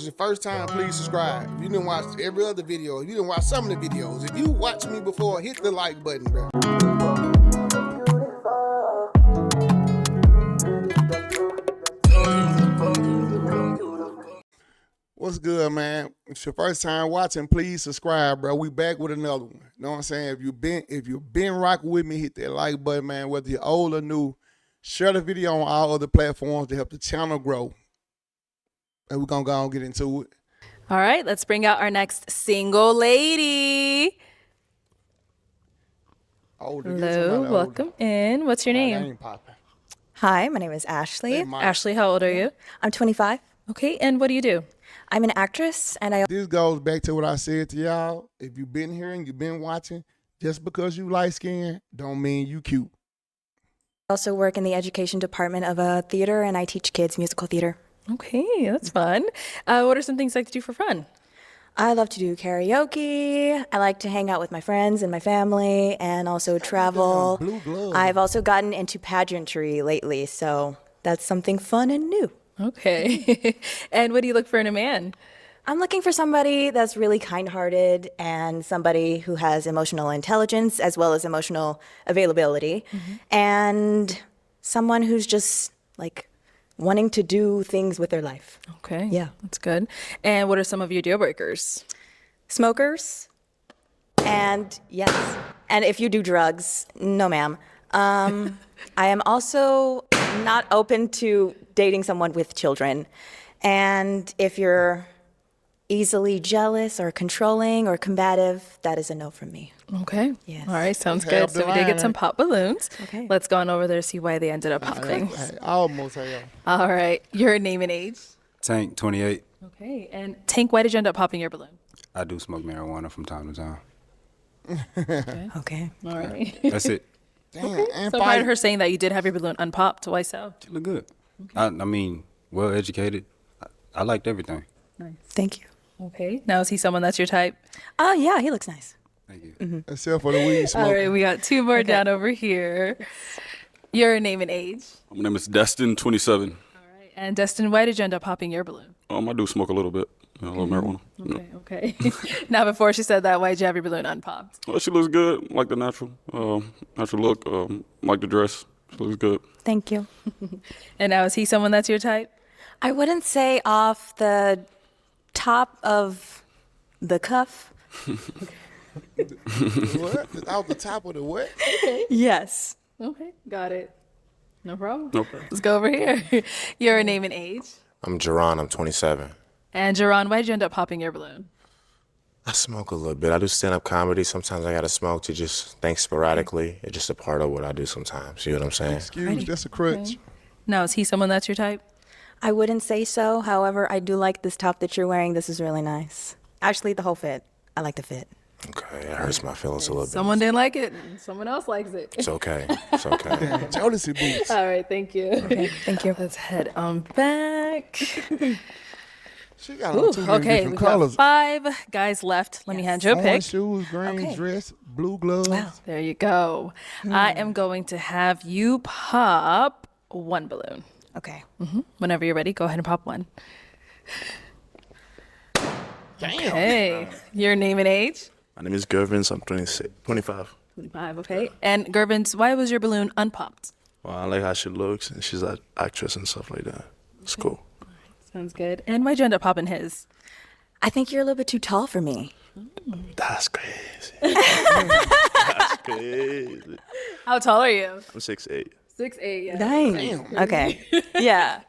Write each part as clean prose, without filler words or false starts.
your first time, please subscribe. If you didn't watch every other video, if you didn't watch some of the videos, if you watched me before, hit the like button, bro. What's good, man? If it's your first time watching, please subscribe, bro. We back with another one. You know what I'm saying? If you've been rocking with me, hit that like button, man. Whether you're old or new, share the video on all other platforms to help the channel grow. And we're gonna go and get into it. All right, let's bring out our next single lady. Hello, welcome in. What's your name? Hi, my name is Ashley. Hey, Ashley, how old are you? I'm 25. Okay, and what do you do? I'm an actress, and I This goes back to what I said to y'all. If you've been here and you've been watching, just because you light skinned don't mean you cute. also work in the education department of a theater, and I teach kids musical theater. Okay, that's fun. What are some things you like to do for fun? I love to do karaoke. I like to hang out with my friends and my family, and also travel. Blue glove. I've also gotten into pageantry lately, so that's something fun and new. Okay. And what do you look for in a man? I'm looking for somebody that's really kind-hearted and somebody who has emotional intelligence as well as emotional availability, and someone who's just like wanting to do things with their life. Okay, Yeah. that's good. And what are some of your deal breakers? Smokers, and yes, and if you do drugs, no ma'am. I am also not open to dating someone with children, and if you're easily jealous or controlling or combative, that is a no from me. Okay. Yes. All right, sounds Have good. the So we did get line. some pop balloons. Okay. Let's go on over there to see why they ended up popping. Hey, I almost have. All right, your name and age. Tank, 28. Okay, and Tank, why did you end up popping your balloon? I do smoke marijuana from time to time. Okay. All right. That's it. Damn, and So I fight. heard her saying that you did have your balloon unpopped. Why so? She look good. I mean, well educated. I liked everything. Thank you. Okay. Now is he someone that's your type? Oh, yeah, he looks nice. Thank you. Except for the weed All smoke. right, we got two more down over here. Your name and age. My name is Destin, 27. All right. And Destin, why did you end up popping your balloon? I do smoke a little bit, a little marijuana. Yeah. Okay. Now, before she said that, why did you have your balloon unpopped? Well, she looks good, like the natural look, like the dress. She looks good. Thank you. And now is he someone that's your type? I wouldn't say off the top of the cuff. What? Out the top of the what? Yes. Okay, got it. No problem. No problem. Let's go over here. Your name and age. I'm Jerron, I'm 27. And Jerron, why did you end up popping your balloon? I smoke a little bit. I do stand-up comedy. Sometimes I gotta smoke to just think sporadically. It's just a part of what I do sometimes. You know what I'm saying? Excuse, that's a crutch. Now, is he someone that's your type? I wouldn't say so. However, I do like this top that you're wearing. This is really nice. Actually, the whole fit. I like the fit. Okay, it hurts my feelings a little bit. Someone didn't like it, and someone else likes it. It's okay. It's okay. Jodeci boots. All right, thank you. Okay, thank you. Let's head on back. She got on too many Okay, different we've got colors. 5 guys left. Let me hand you a Orange pick. shoes, green Okay. dress, blue gloves. Wow. There you go. I am going to have you pop 1 balloon. Okay. Whenever you're ready, go ahead and pop 1. Damn. Hey, your name and age? My name is Gervins. I'm 25. 25, okay. And Gervins, why was your balloon unpopped? Well, I like how she looks, and she's an actress and stuff like that. It's cool. Sounds good. And why'd you end up popping his? I think you're a little bit too tall for me. That's crazy. That's crazy. How tall are you? I'm 6'8". 6'8", yeah. Dang. Okay. Yeah.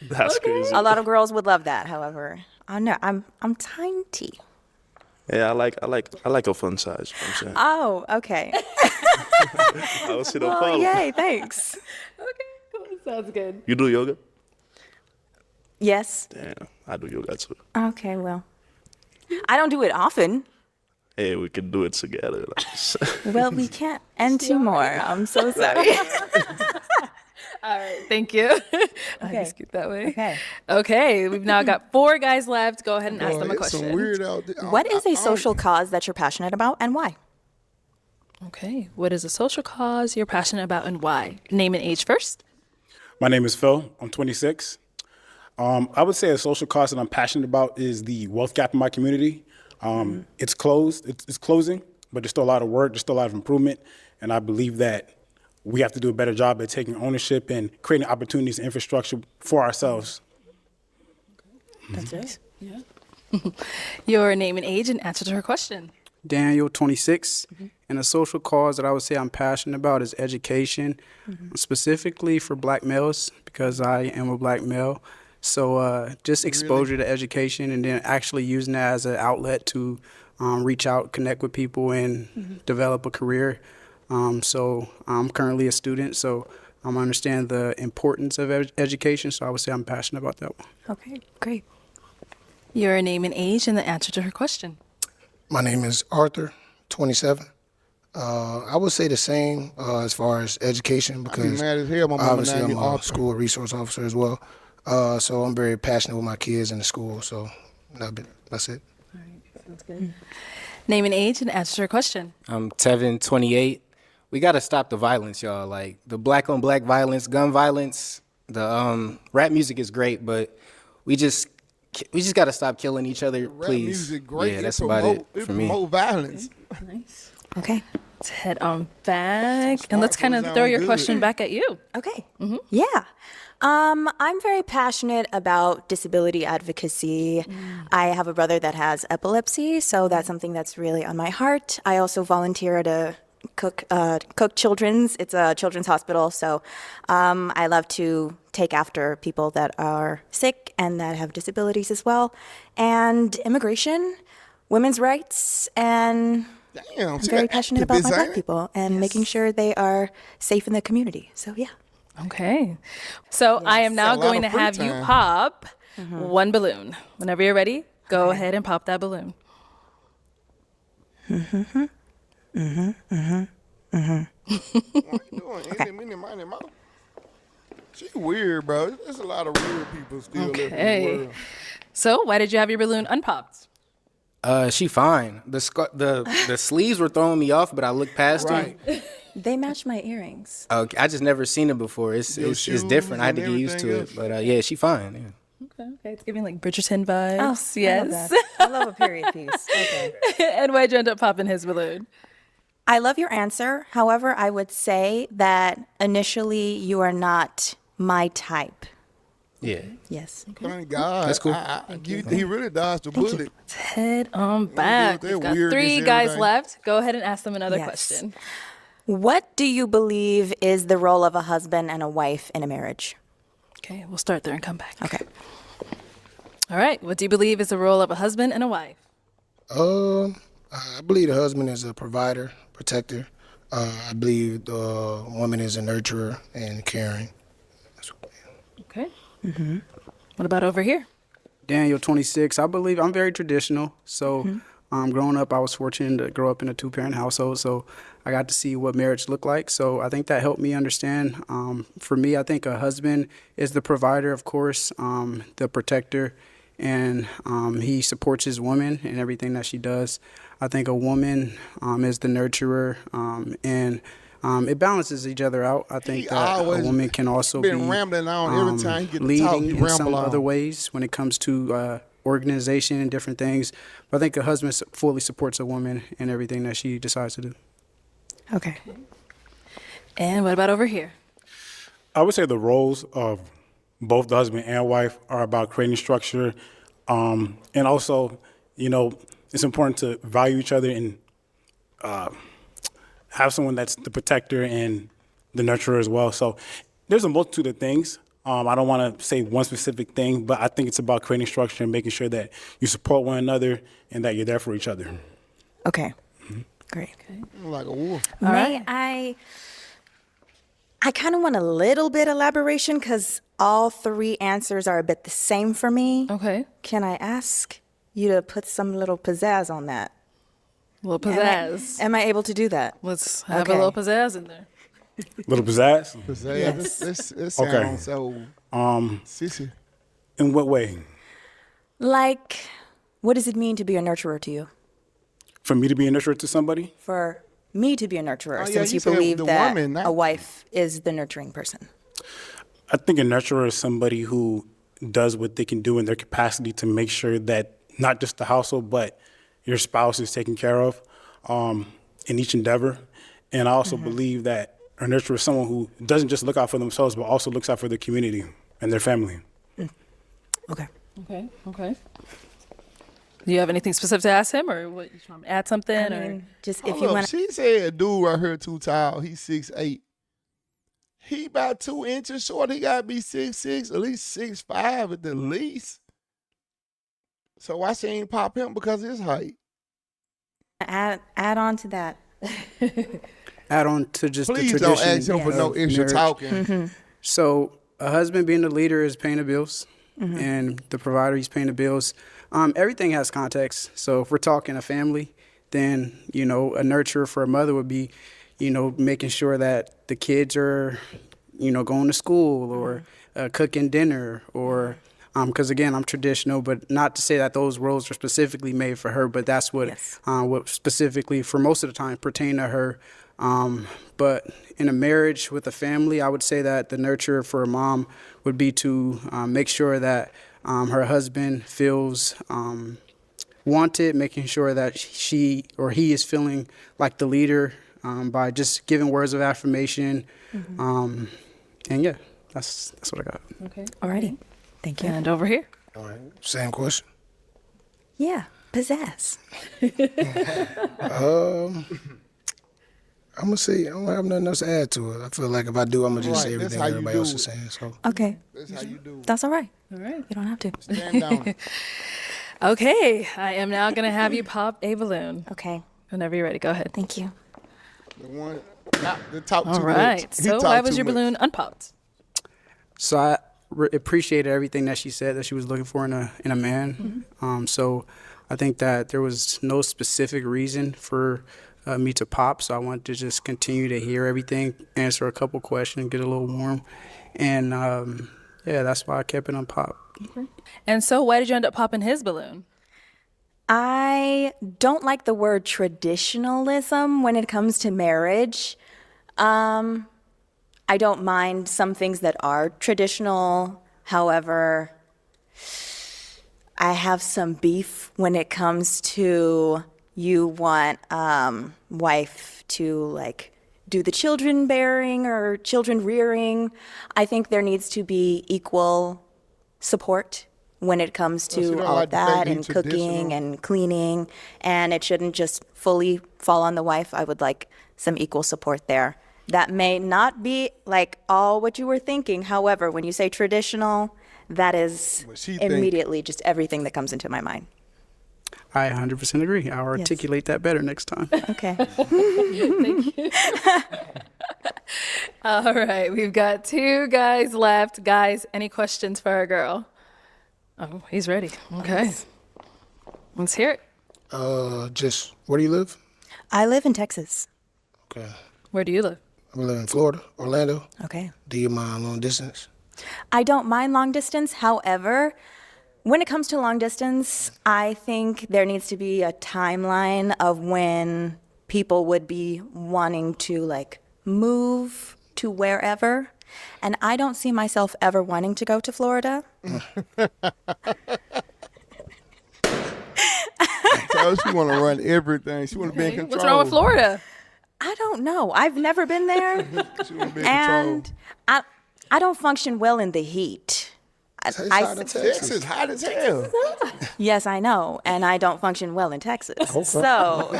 That's crazy. A lot of girls would love that. However, oh no, I'm tiny. Yeah, I like a fun size. You know what I'm saying. Oh, okay. I don't see no Oh, problem. yay! Thanks. Okay, cool. Sounds good. You do yoga? Yes. Damn, I do yoga too. Okay. Well, I don't do it often. Hey, we can do it together. Like, Well, we can't end two more. I'm so sorry. All right, thank you. I Okay. just get that way. Okay. Okay, we've now got 4 guys left. Go ahead and ask them a It's some question. weird out there. What is a social cause that you're passionate about, and why? Okay, what is a social cause you're passionate about and why? Name and age first. My name is Phil. I'm 26. I would say a social cause that I'm passionate about is the wealth gap in my community. It's closed. It's closing, but there's still a lot of work. There's still a lot of improvement, and I believe that we have to do a better job at taking ownership and creating opportunities and infrastructure for ourselves. That's nice. Your name and age and answer to her question. Daniel, 26, and a social cause that I would say I'm passionate about is education, specifically for black males because I am a black male. So just exposure to education and then actually using that as an outlet to reach out, connect with people, and develop a career. So I'm currently a student, so I understand the importance of education, so I would say I'm passionate about that one. Okay, great. Your name and age and the answer to her question. My name is Arthur, 27. I would say the same as far as education I be because mad as hell. My mama obviously named I'm me a Arthur. school resource officer as well. So I'm very passionate with my kids in the school. So that's it. Name and age and answer to her question. I'm Tevin, 28. We got to stop the violence, y'all. Like the black on black violence, gun violence. The rap music is great, but we just got to stop killing each other, Rap please. music great. Yeah, It that's about it promote- for me. promote violence. Okay. Let's head on back and let's kind of Smartphones throw sound your good. question back at you. Okay. Yeah. I'm very passionate about disability advocacy. I have a brother that has epilepsy, so that's something that's really on my heart. I also volunteer at a Cook Children's. It's a children's hospital, so I love to take after people that are sick and that have disabilities as well. And immigration, women's rights, and Damn, I'm she very got passionate about my activists, black ain't it? people and making sure they are safe in the community. So yeah. Okay. So I am now Got a lot going to of free have you time. pop one balloon. Whenever you're ready, go ahead and pop that balloon. What you doing? Any, mini, miny, mo. She weird, bro. There's a lot of weird people still living in the Okay. world. So why did you have your balloon unpopped? She fine. The sleeves were throwing me off, but I looked past Right. them. They match my earrings. Okay, I just never seen it before. It's shoes different. I had to and get used to everything it, but yeah, she fine. Yeah. Okay, it's giving like Bridgerton vibes. Oh, yes. I love a period piece. Okay. And why'd you end up popping his balloon? I love your answer. However, I would say that initially you are not my type. Yeah. Yes. Thank God. That's cool. He really dodged the bullet. Let's head on back. with their We've got weirdness 3 and guys everything. left. Go ahead and ask them another Yes. question. What do you believe is the role of a husband and a wife in a marriage? Okay, we'll start there and come back. Okay. All right. What do you believe is the role of a husband and a wife? I believe the husband is a provider, protector. I believe the woman is a nurturer and caring. Okay. What about over here? Daniel, 26. I believe I'm very traditional. So growing up, I was fortunate to grow up in a 2-parent household. So I got to see what marriage looked like. So I think that helped me understand. For me, I think a husband is the provider, of course, the protector, and he supports his woman in everything that she does. I think a woman is the nurturer, and it balances each other out. I think He that a always woman can also been be rambling on every time he get to leading talk, he in some ramble on. other ways when it comes to organization and different things. But I think a husband fully supports a woman in everything that she decides to do. Okay. And what about over here? I would say the roles of both the husband and wife are about creating structure, and also, it's important to value each other and have someone that's the protector and the nurturer as well. So there's a multitude of things. I don't want to say one specific thing, but I think it's about creating structure and making sure that you support one another and that you're there for each other. Okay. Great. Like a wolf. May I kind of want a little bit elaboration because all 3 answers are a bit the same for me. Okay. Can I ask you to put some little pizzazz on that? Little pizzazz. Am I able to do that? Let's have Okay. a little pizzazz in there. Little pizzazz? Yes. This sounds Okay. so sissy. In what way? Like, what does it mean to be a nurturer to you? For me to be a nurturer to somebody? For me to be a nurturer, Oh, yeah, since you you said believe the that woman, not- a wife is the nurturing person. I think a nurturer is somebody who does what they can do in their capacity to make sure that not just the household, but your spouse is taken care of in each endeavor. And I also believe that a nurturer is someone who doesn't just look out for themselves, but also looks out for the community and their family. Okay. Okay. Do you have anything specific to ask him, or what? You want me to add something, I or mean, just if Hold you up, want. she said dude right here too tall. He's 6'8". He about 2 inches short. He gotta be 6'6", at least 6'5" at the least. So why she ain't pop him because of his height? Add on to that. Add on to just Please the don't tradition ask him for no of extra marriage. talking. So a husband being the leader is paying the bills, and the provider, he's paying the bills. Everything has context. So if we're talking a family, then, a nurturer for a mother would be, making sure that the kids are, going to school or cooking dinner or, because again, I'm traditional, but not to say that those roles are specifically made for her, but that's what, what specifically for most of the time pertain to her. But in a marriage with a family, I would say that the nurturer for a mom would be to make sure that her husband feels wanted, making sure that she or he is feeling like the leader by just giving words of affirmation. And yeah, that's what I got. okay? Alrighty. Thank you. And over here. All right. Same question. Yeah. Pizzazz. I'm gonna say I don't have nothing else to add to it. I feel like if I do, I'm gonna just Right, say that's everything how you everybody do else it. is saying. So Okay. That's how you do. That's all right. All right. You don't have to. Stand down. Okay. I am now gonna have you pop a balloon. Okay. Whenever you're ready, go ahead. Thank you. The one, not the top All too right. much. He So talk why was too your much. balloon unpopped? So I appreciated everything that she said that she was looking for in a man. So I think that there was no specific reason for me to pop. So I wanted to just continue to hear everything, answer a couple questions, get a little warm, and yeah, that's why I kept it on pop. And so why did you end up popping his balloon? I don't like the word traditionalism when it comes to marriage. I don't mind some things that are traditional. However, I have some beef when it comes to you want wife to like do the children bearing or children rearing. I think there needs to be equal support when it comes you to don't all like of the fact that he and cooking traditional? and cleaning, and it shouldn't just fully fall on the wife. I would like some equal support there. That may not be like all what you were thinking. However, when you say traditional, that is What she think. immediately just everything that comes into my mind. I 100% agree. I'll articulate that better next time. Okay. All right, we've got 2 guys left. Guys, any questions for our girl? Oh, he's ready. Okay. Let's hear it. just where do you live? I live in Texas. Okay. Where do you live? I live in Florida, Orlando. Okay. Do you mind long distance? I don't mind long distance. However, when it comes to long distance, I think there needs to be a timeline of when people would be wanting to like move to wherever. And I don't see myself ever wanting to go to Florida. So she want to run everything. She want to be in control. What's wrong with Florida? I don't know. I've never been there. She want to be in And control. I don't function well in the heat. It's hot in Texas hot as hell. Yes, I know, and I don't function well in Texas. So,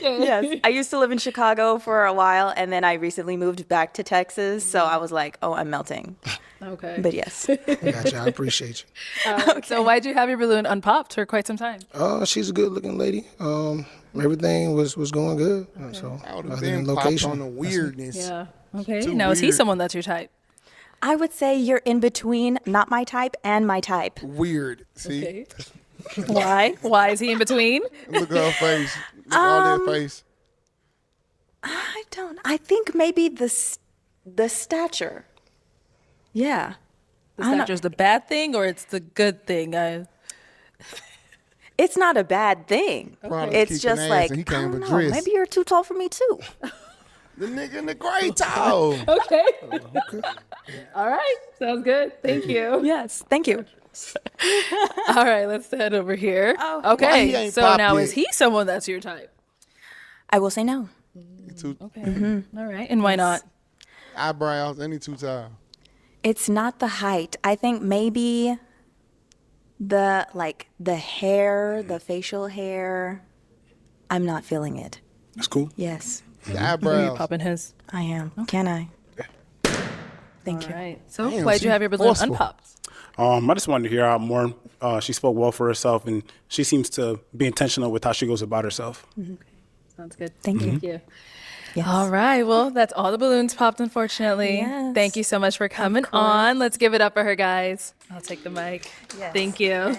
yes, I used to live in Chicago for a while, and then I recently moved back to Texas. So I was like, oh, I'm melting. Okay. But yes, Gotcha. I appreciate you. So why'd you have your balloon unpopped for quite some time? She's a good looking lady. Everything was going good. So I would other have than been popped location. on the weirdness. Yeah. Okay. Too Now, is he weird. someone that's your type? I would say you're in between, not my type and my type. Weird. See? Okay. Why? Why is he in between? Look at her face. Look at all that face. I think maybe the stature. Yeah. The stature's the bad thing or it's the good thing? It's not a bad thing. Probably It's kicking just ass like, and he I can't don't know, address. maybe you're too tall for me too. The nigga in the gray towel. Okay. All right. Sounds good. Thank you. Yes, thank you. All right, let's head over here. Oh. Why he Okay. ain't So pop now yet? is he someone that's your type? I will say no. Okay. All right. And why not? Eyebrows, any two towel. It's not the height. I think maybe the hair, the facial hair. I'm not feeling it. That's cool. Yes, The eyebrows. Popping his. I am. Can I? Thank All you. right. So Damn, why'd you she have your balloon forceful. unpopped? I just wanted to hear out more. She spoke well for herself, and she seems to be intentional with how she goes about herself. Sounds good. Thank you. Thank you. Yes. All right. Well, that's all the balloons popped, unfortunately. Yes. Thank you so much for coming on. Let's give it up for her, guys. I'll take the mic. Yes. Thank you.